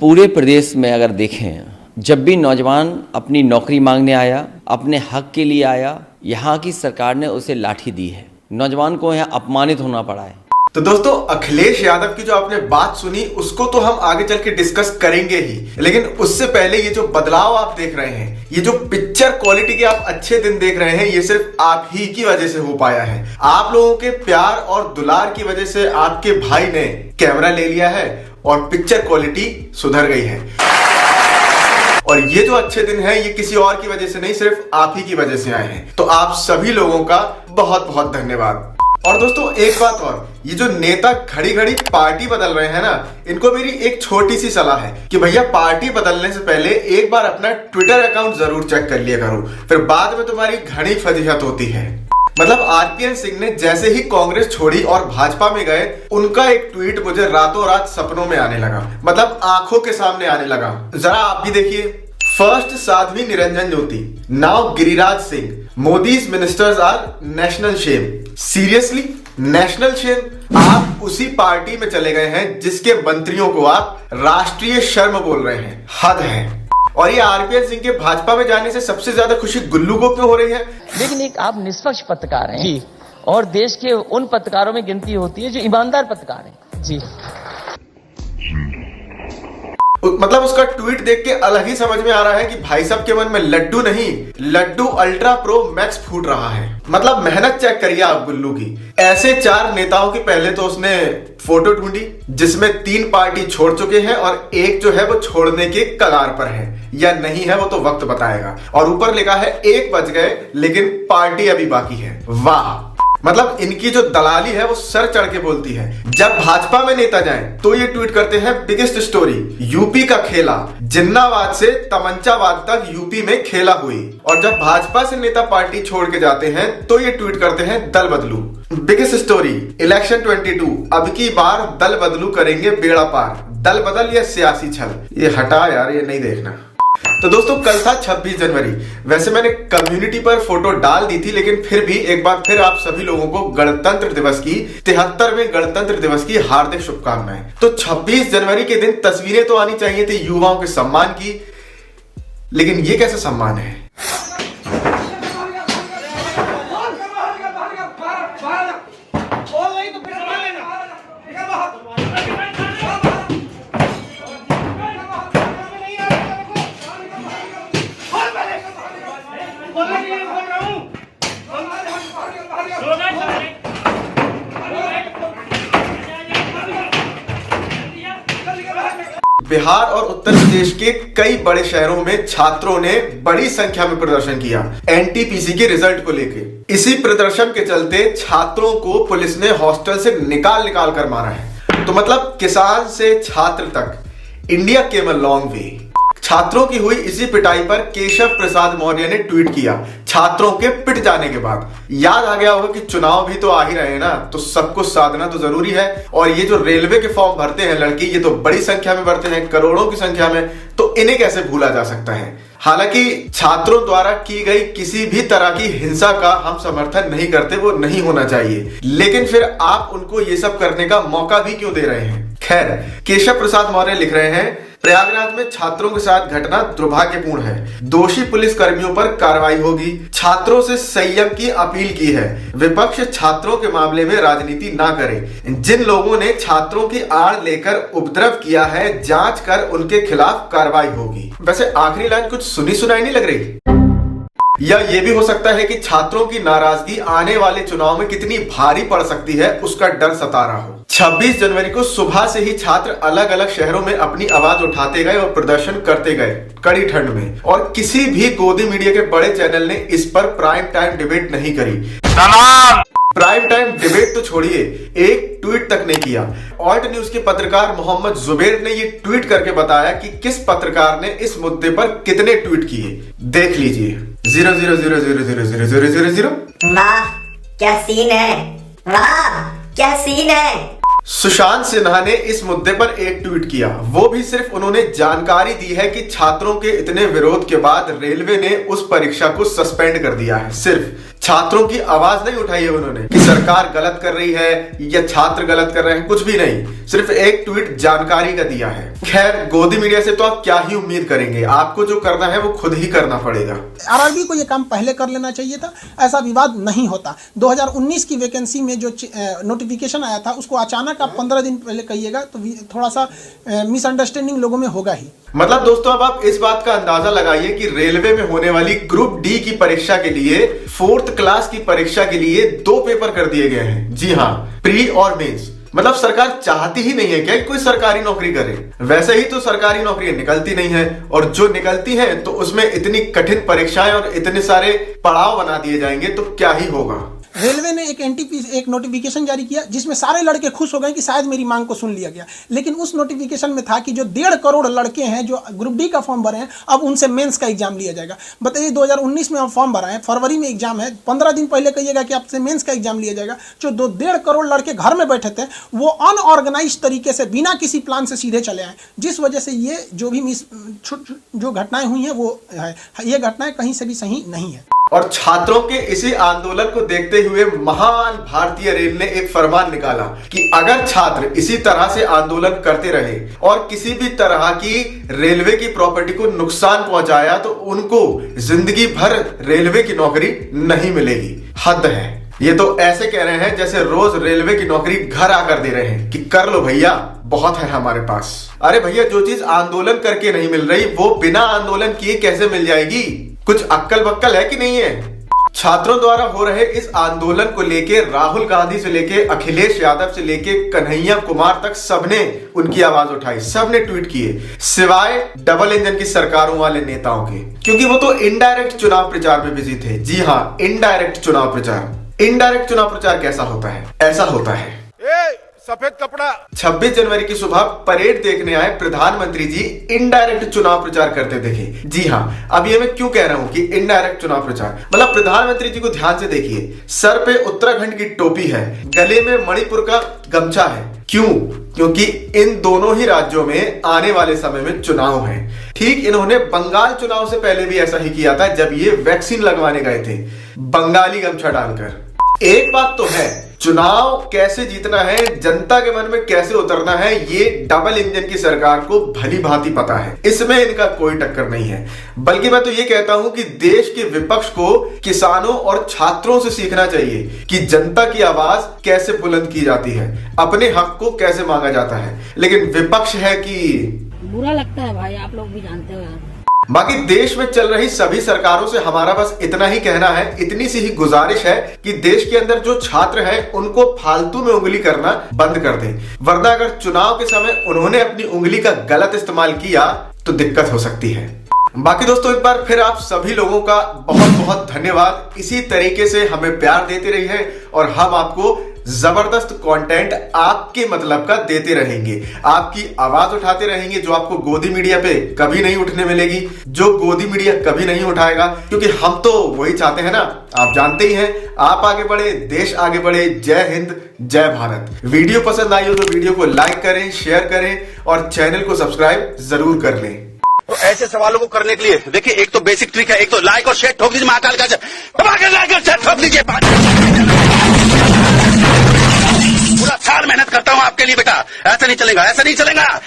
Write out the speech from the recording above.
पूरे प्रदेश में अगर देखें, जब भी नौजवान अपनी नौकरी मांगने आया, अपने हक के लिए आया, यहाँ की सरकार ने उसे लाठी दी है। नौजवान को यहाँ अपमानित होना पड़ा है। तो दोस्तों, अखिलेश यादव की जो आपने बात सुनी उसको तो हम आगे चल के डिस्कस करेंगे ही, लेकिन उससे पहले ये जो बदलाव आप देख रहे हैं, ये जो पिक्चर क्वालिटी के आप अच्छे दिन देख रहे हैं, ये सिर्फ आप ही की वजह से हो पाया है। आप लोगों के प्यार और दुलार की वजह से आपके भाई ने कैमरा ले लिया है और पिक्चर क्वालिटी सुधर गई है। और ये जो अच्छे दिन हैं, ये किसी और की वजह से नहीं, सिर्फ आप ही की वजह से आए हैं। तो आप सभी लोगों का बहुत बहुत धन्यवाद। और दोस्तों, एक बात और, ये जो नेता घड़ी घड़ी पार्टी बदल रहे हैं ना, इनको मेरी एक छोटी सी सलाह है कि भैया पार्टी बदलने से पहले एक बार अपना ट्विटर अकाउंट जरूर चेक कर लिया करो, फिर बाद में तुम्हारी घनी फजीहत होती है। मतलब आरपीएन सिंह ने जैसे ही कांग्रेस छोड़ी और भाजपा में गए, उनका एक ट्वीट मुझे रातों रात सपनों में आने लगा, मतलब आंखों के सामने आने लगा। जरा आप भी देखिए। First Sadhvi Niranjan Jyoti, now Giriraj Singh, Modi's ministers are national shame. Seriously national shame? आप उसी पार्टी में चले गए हैं जिसके मंत्रियों को आप राष्ट्रीय शर्म बोल रहे हैं। हद है। और ये आरपीएन सिंह के भाजपा में जाने से सबसे ज्यादा खुशी गुल्लू को क्यों हो रही है? लेकिन एक आप निष्पक्ष पत्रकार हैं जी, और देश के उन पत्रकारों में गिनती होती है जो ईमानदार पत्रकार हैं जी। मतलब उसका ट्वीट देख के अलग ही समझ में आ रहा है कि भाई साहब के मन में लड्डू नहीं, लड्डू अल्ट्रा प्रो मैक्स फूट रहा है। मतलब मेहनत चेक करिए आप गुल्लू की। ऐसे 4 नेताओं की पहले तो उसने फोटो ढूंढी जिसमें 3 पार्टी छोड़ चुके हैं और एक जो है वो छोड़ने के कगार पर है या नहीं है, वो तो वक्त बताएगा। और ऊपर लिखा है 1 बज गए लेकिन पार्टी अभी बाकी है। वाह, मतलब इनकी जो दलाली है वो सर चढ़ के बोलती है। जब भाजपा में नेता जाएं तो ये ट्वीट करते हैं बिगेस्ट स्टोरी, यूपी का खेला, जिन्नावाद से तमंचावाद तक यूपी में खेला हुई। और जब भाजपा से नेता पार्टी छोड़ के जाते हैं तो ये ट्वीट करते हैं दल बदलू। बिगेस्ट स्टोरी, इलेक्शन 22, अब की बार दल बदलू करेंगे बेड़ा पार। दल बदल या सियासी छल, ये हटा यार, ये नहीं देखना। तो दोस्तों, कल था 26 जनवरी। वैसे मैंने कम्युनिटी पर फोटो डाल दी थी, लेकिन फिर भी एक बार फिर आप सभी लोगों को गणतंत्र दिवस की 73वें गणतंत्र दिवस की हार्दिक शुभकामनाएं। तो 26 जनवरी के दिन तस्वीरें तो आनी चाहिए थी युवाओं के सम्मान की, लेकिन ये कैसे सम्मान है? बिहार और उत्तर प्रदेश के कई बड़े शहरों में छात्रों ने बड़ी संख्या में प्रदर्शन किया एनटीपीसी के रिजल्ट को लेकर। इसी प्रदर्शन के चलते छात्रों को पुलिस ने हॉस्टल से निकाल कर मारा है। तो मतलब किसान से छात्र तक, India came a long way. छात्रों की हुई इसी पिटाई पर केशव प्रसाद मौर्य ने ट्वीट किया छात्रों के पिट जाने के बाद। याद आ गया होगा कि चुनाव भी तो आ ही रहे हैं ना, तो सब कुछ साधना तो जरूरी है। और ये जो रेलवे के फॉर्म भरते हैं लड़की, ये तो बड़ी संख्या में भरते हैं, करोड़ों की संख्या में, तो इन्हें कैसे भूला जा सकता है? हालांकि छात्रों द्वारा की गई किसी भी तरह की हिंसा का हम समर्थन नहीं करते, वो नहीं होना चाहिए, लेकिन फिर आप उनको ये सब करने का मौका भी क्यों दे रहे हैं? खैर, केशव प्रसाद मौर्य लिख रहे हैं, प्रयागराज में छात्रों के साथ घटना दुर्भाग्यपूर्ण है, दोषी पुलिस कर्मियों पर कार्रवाई होगी। छात्रों से संयम की अपील की है, विपक्ष छात्रों के मामले में राजनीति ना करे। जिन लोगों ने छात्रों की आड़ लेकर उपद्रव किया है, जांच कर उनके खिलाफ कार्रवाई होगी। वैसे आखिरी लाइन कुछ सुनी सुनाई नहीं लग रही? या ये भी हो सकता है कि छात्रों की नाराजगी आने वाले चुनाव में कितनी भारी पड़ सकती है उसका डर सता रहा हो। 26 जनवरी को सुबह से ही छात्र अलग अलग शहरों में अपनी आवाज उठाते गए और प्रदर्शन करते गए कड़ी ठंड में, और किसी भी गोदी मीडिया के बड़े चैनल ने इस पर प्राइम टाइम डिबेट नहीं करी। प्राइम टाइम डिबेट तो छोड़िए, एक ट्वीट तक नहीं किया। ऑल्ट न्यूज के पत्रकार मोहम्मद जुबैर ने ये ट्वीट करके बताया कि किस पत्रकार ने इस मुद्दे पर कितने ट्वीट किए। देख लीजिए, 000000000। वाह क्या सीन है, वाह क्या सीन है। सुशांत सिन्हा ने इस मुद्दे पर एक ट्वीट किया, वो भी सिर्फ उन्होंने जानकारी दी है कि छात्रों के इतने विरोध के बाद रेलवे ने उस परीक्षा को सस्पेंड कर दिया है। सिर्फ छात्रों की आवाज नहीं उठाई है उन्होंने कि सरकार गलत कर रही है या छात्र गलत कर रहे हैं, कुछ भी नहीं, सिर्फ एक ट्वीट जानकारी का दिया है। खैर, गोदी मीडिया से तो आप क्या ही उम्मीद करेंगे, आपको जो करना है वो खुद ही करना पड़ेगा। आरआरबी को ये काम पहले कर लेना चाहिए था, ऐसा विवाद नहीं होता। 2019 की वैकेंसी में जो नोटिफिकेशन आया था उसको अचानक आप 15 दिन पहले कहिएगा तो थोड़ा सा मिसअंडरस्टैंडिंग लोगों में होगा ही। मतलब दोस्तों, अब आप इस बात का अंदाजा लगाइए कि रेलवे में होने वाली ग्रुप डी की परीक्षा के लिए 4th क्लास की परीक्षा के लिए 2 पेपर कर दिए गए हैं। जी हाँ, प्री और मेंस। मतलब सरकार चाहती ही नहीं है क्या कोई सरकारी नौकरी करे। वैसे ही तो सरकारी नौकरियां निकलती नहीं है, और जो निकलती हैं तो उसमें इतनी कठिन परीक्षाएं और इतने सारे पड़ाव बना दिए जाएंगे तो क्या ही होगा। रेलवे ने एक नोटिफिकेशन जारी किया जिसमें सारे लड़के खुश हो गए कि शायद मेरी मांग को सुन लिया गया, लेकिन उस नोटिफिकेशन में था कि जो 1.5 करोड़ लड़के हैं जो ग्रुप डी का फॉर्म भरे हैं, अब उनसे मेंस का एग्जाम लिया जाएगा। बताइए, 2019 में हम फॉर्म भरा है, फरवरी में एग्जाम है, 15 दिन पहले कहिएगा कि आपसे मेंस का एग्जाम लिया जाएगा। जो 1.5 करोड़ लड़के घर में बैठे थे वो अनऑर्गेनाइज तरीके से बिना किसी प्लान से सीधे चले आए, जिस वजह से ये जो भी जो घटनाएं हुई हैं वो है, ये घटनाएं कहीं से भी सही नहीं है। और छात्रों के इसी आंदोलन को देखते हुए महान भारतीय रेल ने एक फरमान निकाला कि अगर छात्र इसी तरह से आंदोलन करते रहे और किसी भी तरह की रेलवे की प्रॉपर्टी को नुकसान पहुंचाया तो उनको जिंदगी भर रेलवे की नौकरी नहीं मिलेगी। हद है। ये तो ऐसे कह रहे हैं जैसे रोज रेलवे की नौकरी घर आकर दे रहे हैं कि कर लो भैया, बहुत है हमारे पास। अरे भैया, जो चीज आंदोलन करके नहीं मिल रही वो बिना आंदोलन किए कैसे मिल जाएगी? कुछ अक्कल बक्कल है कि नहीं है? छात्रों द्वारा हो रहे इस आंदोलन को लेके राहुल गांधी से लेके अखिलेश यादव से लेके कन्हैया कुमार तक सबने उनकी आवाज उठाई, सबने ट्वीट किए, सिवाय डबल इंजन की सरकारों वाले नेताओं के, क्योंकि वो तो इनडायरेक्ट चुनाव प्रचार में बिजी थे। जी हाँ, इनडायरेक्ट चुनाव प्रचार। इनडायरेक्ट चुनाव प्रचार कैसा होता है? ऐसा होता है। सफेद कपड़ा। 26 जनवरी की सुबह परेड देखने आए प्रधानमंत्री जी इनडायरेक्ट चुनाव प्रचार करते देखे। जी हाँ, अब ये मैं क्यों कह रहा हूं कि इनडायरेक्ट चुनाव प्रचार, मतलब प्रधानमंत्री जी को ध्यान से देखिए, सर पे उत्तराखंड की टोपी है, गले में मणिपुर का गमछा है। क्यों? क्योंकि इन दोनों ही राज्यों में आने वाले समय में चुनाव है। ठीक इन्होंने बंगाल चुनाव से पहले भी ऐसा ही किया था जब ये वैक्सीन लगवाने गए थे, बंगाली गमछा डालकर। एक बात तो है, चुनाव कैसे जीतना है, जनता के मन में कैसे उतरना है, ये डबल इंजन की सरकार को भली भांति पता है। इसमें इनका कोई टक्कर नहीं है। बल्कि मैं तो ये कहता हूं कि देश के विपक्ष को किसानों और छात्रों से सीखना चाहिए कि जनता की आवाज कैसे बुलंद की जाती है, अपने हक को कैसे मांगा जाता है। लेकिन विपक्ष है कि बुरा लगता है भाई, आप लोग भी जानते हो। बाकी देश में चल रही सभी सरकारों से हमारा बस इतना ही कहना है, इतनी सी ही गुजारिश है कि देश के अंदर जो छात्र हैं उनको फालतू में उंगली करना बंद कर दें, वरना अगर चुनाव के समय उन्होंने अपनी उंगली का गलत इस्तेमाल किया तो दिक्कत हो सकती है। बाकी दोस्तों, एक बार फिर आप सभी लोगों का बहुत बहुत धन्यवाद। इसी तरीके से हमें प्यार देते रहिए और हम आपको जबरदस्त कंटेंट आपके मतलब का देते रहेंगे, आपकी आवाज उठाते रहेंगे, जो आपको गोदी मीडिया पे कभी नहीं उठने मिलेगी, जो गोदी मीडिया कभी नहीं उठाएगा, क्योंकि हम तो वही चाहते हैं ना, आप जानते ही हैं, आप आगे बढ़े, देश आगे बढ़े। जय हिंद, जय भारत। वीडियो पसंद आई हो तो वीडियो को लाइक करें, शेयर करें और चैनल को सब्सक्राइब जरूर कर लें। तो ऐसे सवालों को करने के लिए देखिए, एक तो बेसिक ट्रिक है, एक तो लाइक और शेयर ठोक दीजिए, महाकाल का लाइक और शेयर ठोक दीजिए। पूरा साल मेहनत करता हूं आपके लिए बेटा, ऐसा नहीं चलेगा, ऐसा नहीं चलेगा।